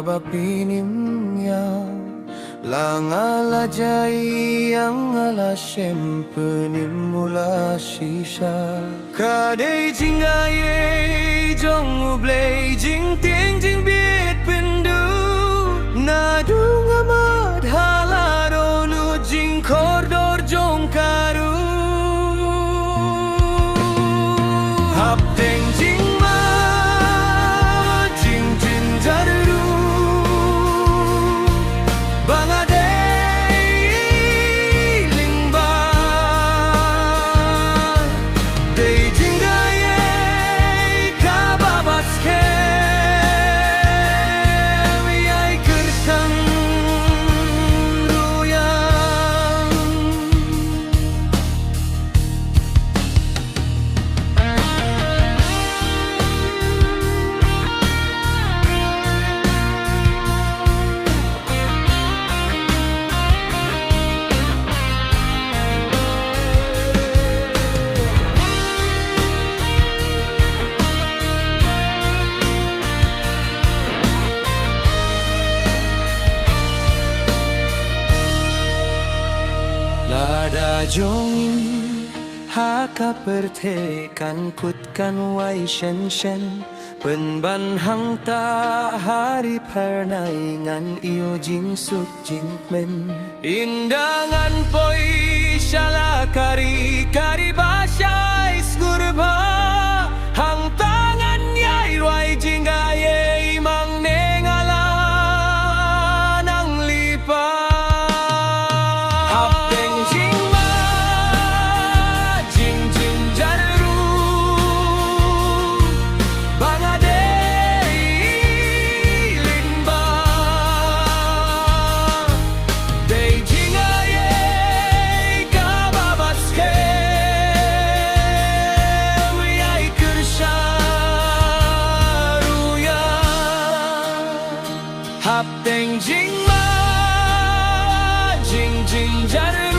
babapinimnya Langala jai yang ala sempeni mula sisa Kadai jingaye jong ublay jing ting jing biet pindu Nadung amat halado nu jing kordor jong karu Hap teng jing ma jing jin jaru Lada jongin haka pertekan kutkan wai shen shen Penban hang ta hari pernaingan iyo jing suk jing men Indangan poi shala kari kari basyai skurba Hang tangan yai wai jinggaye imang nengala nang lipa Hap teng jing ma jing jing jaru